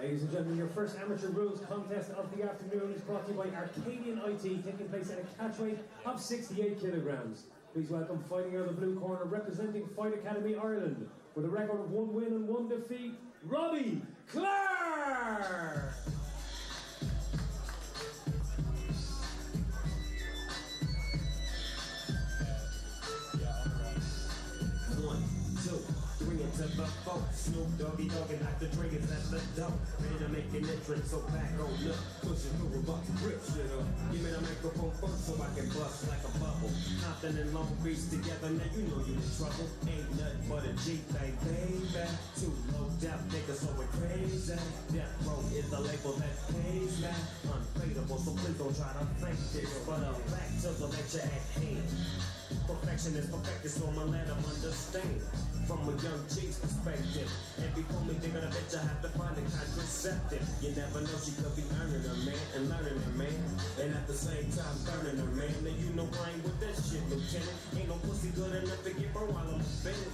Ladies and gentlemen, your first amateur rules contest of the afternoon is brought to you by Arcadian IT, taking place at a catchweight of 68 kilograms. Please welcome, fighting out of the blue corner, representing Fight Academy Ireland, with a record of 1 win and 1 defeat, Robbie Clarke! 1, 2, 3 into the 4. Snoop Doggy Doggin' like the drinkers at the door. Ready to make an entrance, so back on up. Pushing through about to rip shit up. Give me the microphone first so I can bust like a bubble. Compton and Long Beach together, now you know you in trouble. Ain't nothing but a G thing, baby. Too low death, niggas so we're crazy. Death Row is the label that pays me. Unfadable, so please don't try to fake this. But back to the lecture at hand. Perfection is perfected, so I'ma let them understand. From a young G's perspective. And before me thinking, I bet you have to find a contraceptive. You never know, she could be earning her man and learning her man. And at the same time burning her man. Now you know I ain't with that shit, Lieutenant. Ain't no pussy good enough to get burned while I'm offended.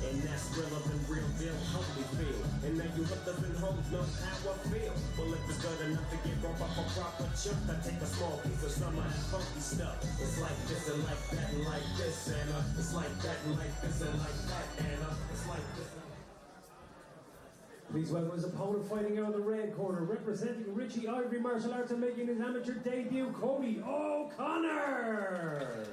And that's realer than real deal, holy feel. And now you hookers and hoes know how I feel. Well, if it's good enough to get broke off a proper chunk, I take a small piece of some of that funky stuff. It's like this and like that and like this, and it's like that and like this and like that, and it's like this. Please welcome his opponent, fighting out of the red corner, representing Richie, Ivory martial arts, and making his amateur debut, Cody O'Connor!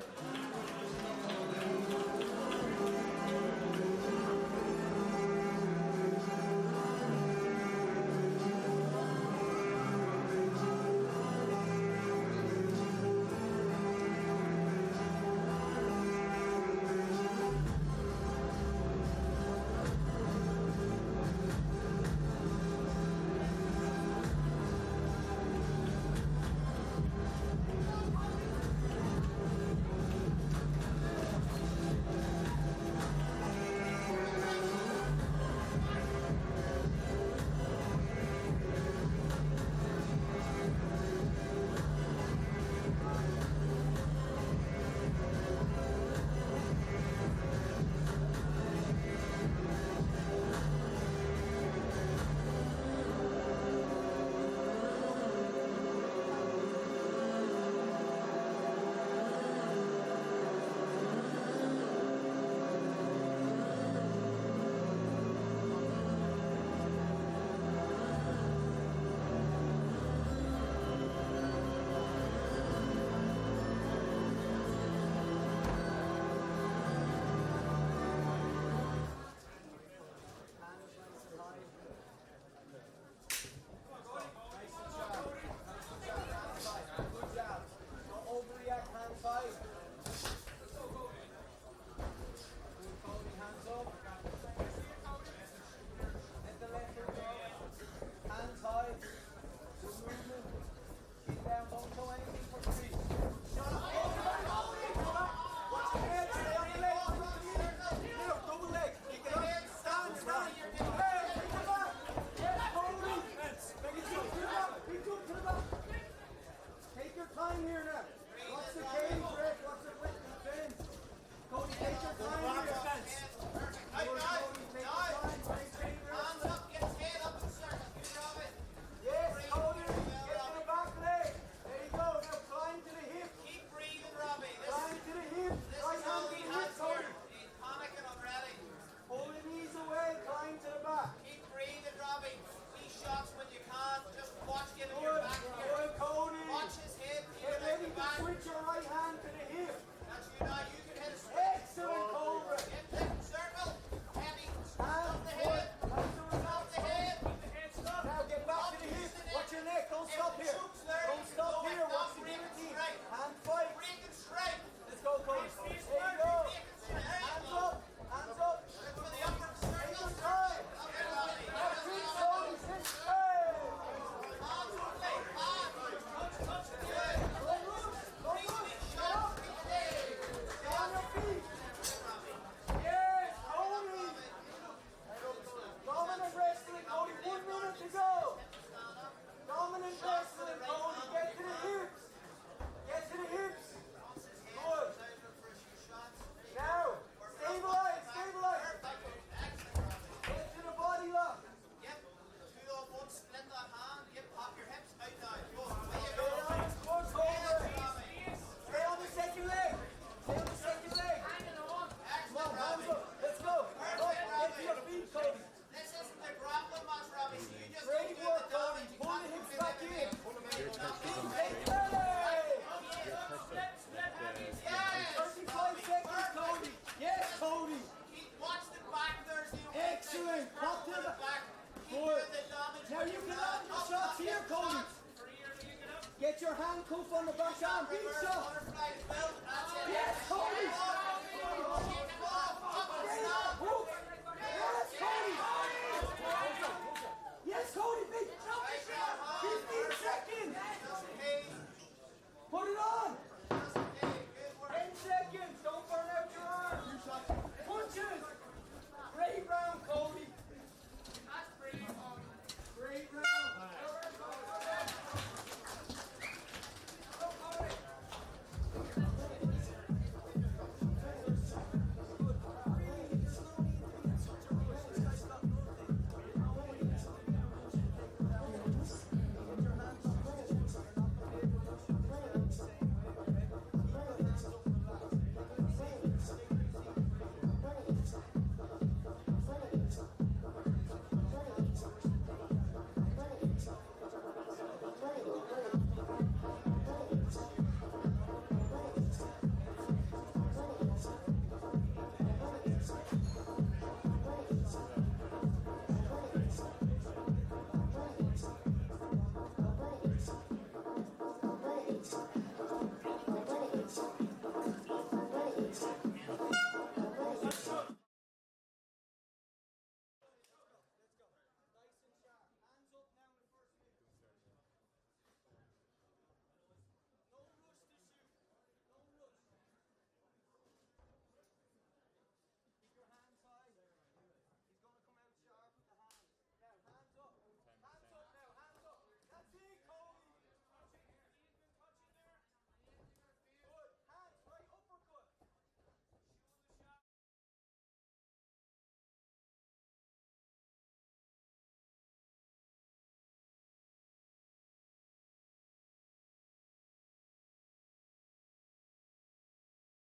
Get your handcuff on the back arm. Big shot. Yes, Cody. Yes, Cody. Big. 15 seconds. Put it on. 10 seconds. Don't burn out your arm. Punches. Great round, Cody. Great round.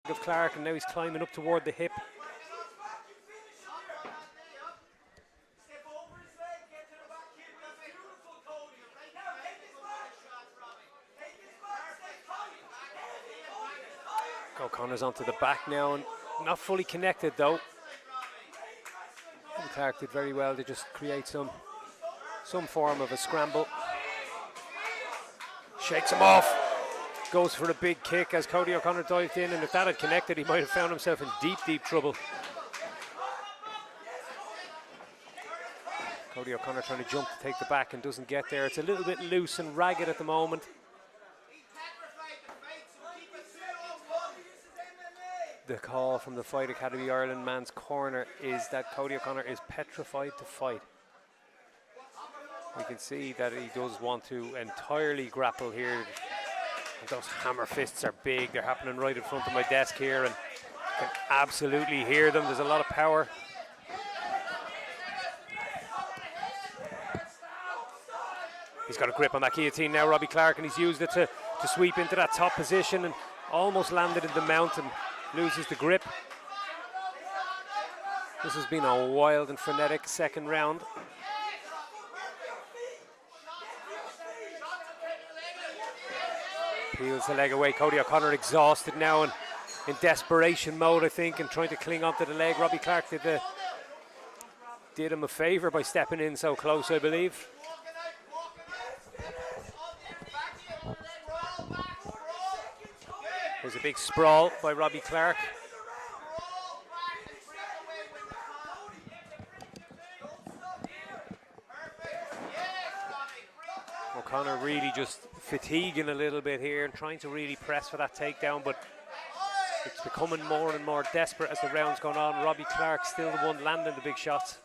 Of Clarke, and now he's climbing up toward the hip. O'Connor's onto the back now, and not fully connected though. And Clarke did very well to just create some form of a scramble. Shakes him off. Goes for a big kick as Cody O'Connor dived in, and if that had connected, he might have found himself in deep, deep trouble. Cody O'Connor trying to jump to take the back and doesn't get there. It's a little bit loose and ragged at the moment. The call from the Fight Academy Ireland man's corner is that Cody O'Connor is petrified to fight. We can see that he does want to entirely grapple here. Those hammer fists are big. They're happening right in front of my desk here, and I can absolutely hear them. There's a lot of power. He's got a grip on that guillotine now, Robbie Clarke, and he's used it to sweep into that top position and almost landed in the mount and loses the grip. This has been a wild and frenetic second round. Peels the leg away. Cody O'Connor exhausted now and in desperation mode, I think, and trying to cling onto the leg. Robbie Clarke did him a favour by stepping in so close, I believe. There's a big sprawl by Robbie Clarke. O'Connor really just fatiguing a little bit here and trying to really press for that takedown, but it's becoming more and more desperate as the round's gone on. Robbie Clarke still the one landing the big shots.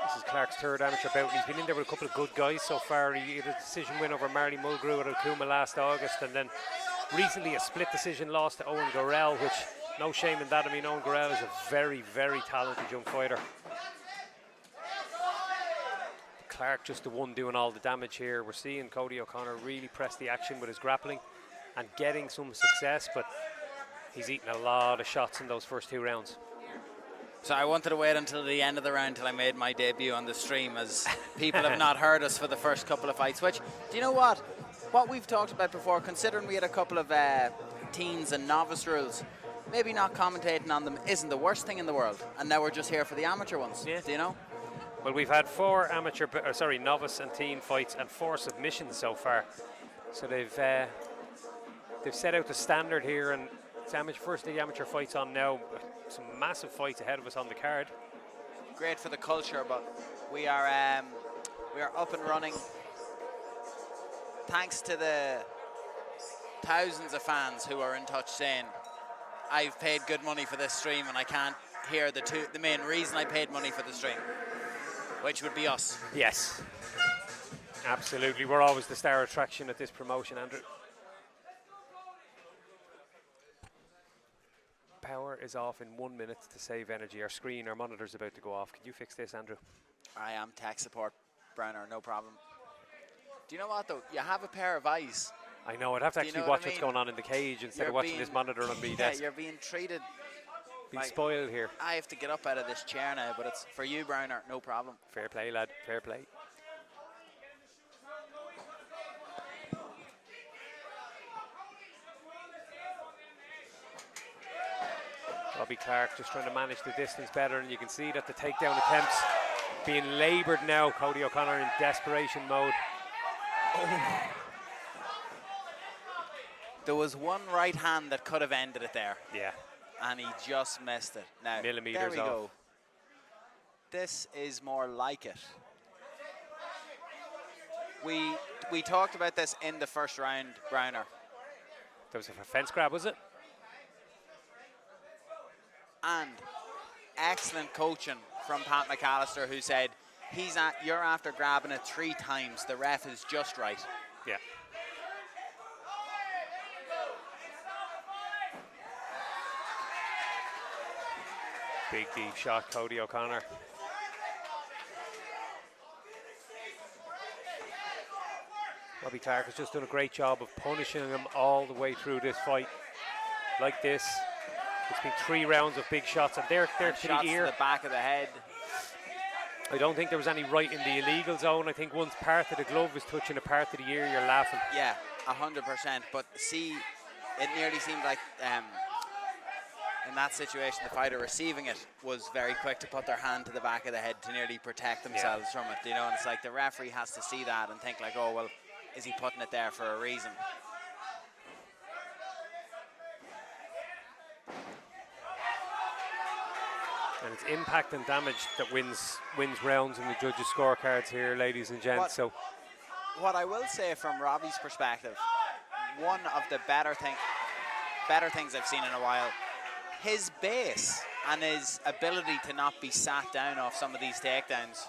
This is Clarke's third amateur bout. He's been in there with a couple of good guys so far. He had a decision win over Marty Mulgrew at Okuma last August, and then recently a split decision loss to Owen Gorell, which, no shame in that. I mean, Owen Gorell is a very, very talented young fighter. Clarke just the one doing all the damage here. We're seeing Cody O'Connor really press the action with his grappling and getting some success, but he's eaten a lot of shots in those first two rounds. So I wanted to wait until the end of the round till I made my debut on the stream, as people have not heard us for the first couple of fights, which, do you know what we've talked about before, considering we had a couple of teens and novice rules, maybe not commentating on them isn't the worst thing in the world. And now we're just here for the amateur ones. Yeah. Do you know? Well, we've had 4 novice and teen fights and 4 submissions so far. So they've set out the standard here, and it's first of the amateur fights on now. Some massive fights ahead of us on the card. Great for the culture, but we are up and running. Thanks to the thousands of fans who are in touch saying, I've paid good money for this stream and I can't hear the main reason I paid money for the stream, which would be us. Yes, absolutely. We're always the star attraction at this promotion, Andrew. Power is off in 1 minute to save energy. Our monitor's about to go off. Can you fix this, Andrew? I am tech support, Brenner, no problem. Do you know what though? You have a pair of eyes. I know, I'd have to actually watch what's going on in the cage instead of watching this monitor on me desk. You're being treated. Being spoiled here. I have to get up out of this chair now, but it's for you, Browner, no problem. Fair play, lad, fair play. Robbie Clarke just trying to manage the distance better, and you can see that the takedown attempts being laboured now. Cody O'Connor in desperation mode. Oh. There was one right hand that could have ended it there. Yeah. And he just missed it. Now, millimeters there we off. go. This is more like it. We talked about this in the first round, Browner. There was a fence grab, was it? And excellent coaching from Pat McAllister, who said, you're after grabbing it 3 times. The ref is just right. Yeah. Big deep shot, Cody O'Connor. Robbie Clarke has just done a great job of punishing him all the way through this fight. Like this. It's been 3 rounds of big shots, and they're to the ear. To the back of the head. I don't think there was any right in the illegal zone. I think once part of the glove is touching a part of the ear, you're laughing. Yeah, 100%. But see, it nearly seemed like in that situation, the fighter receiving it was very quick to put their hand to the back of the head to nearly protect themselves from it. You know, and it's like the referee has to see that and think like, oh, well, is he putting it there for a reason? And it's impact and damage that wins rounds in the judges' scorecards here, ladies and gents. What I will say from Robbie's perspective, one of the better things I've seen in a while, his base and his ability to not be sat down off some of these takedowns.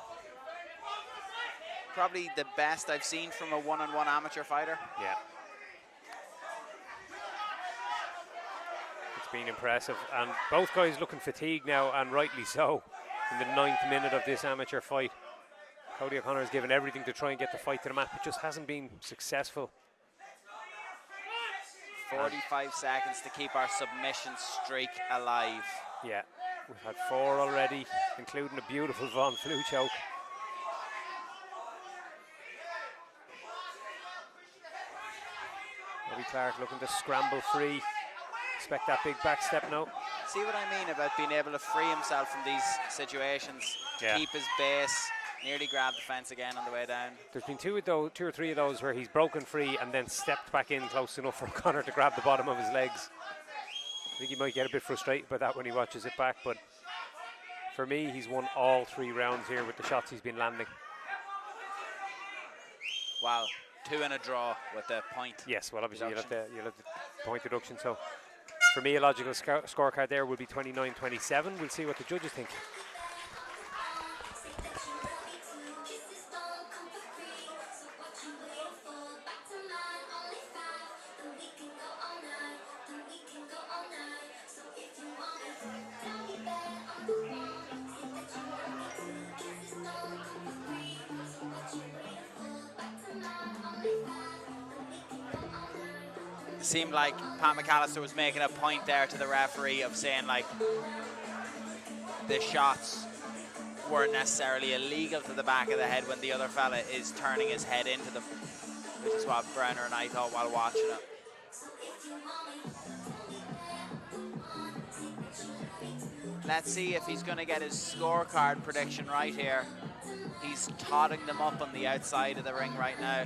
Probably the best I've seen from a one-on-one amateur fighter. Yeah. Been impressive, and both guys looking fatigued now, and rightly so, in the 9th minute of this amateur fight. Cody O'Connor has given everything to try and get the fight to the mat, but just hasn't been successful. 45 seconds to keep our submission streak alive. Yeah, we've had 4 already, including a beautiful Von Flue choke. Robbie Clarke looking to scramble free. Expect that big back step now. See what I mean about being able to free himself from these situations, keep his base, nearly grab the fence again on the way down. There's been 2 or 3 of those where he's broken free and then stepped back in close enough for O'Connor to grab the bottom of his legs. I think he might get a bit frustrated by that when he watches it back, but for me, he's won all 3 rounds here with the shots he's been landing. Wow, 2 in a draw with the point. Yes, well, obviously you'll have the point deduction, so for me, a logical scorecard there will be 29-27. We'll see what the judges think. Seemed like Pat McAllister was making a point there to the referee of saying like the shots weren't necessarily illegal to the back of the head when the other fella is turning his head into them, which is what Brenner and I thought while watching it. Let's see if he's going to get his scorecard prediction right here. He's totting them up on the outside of the ring right now.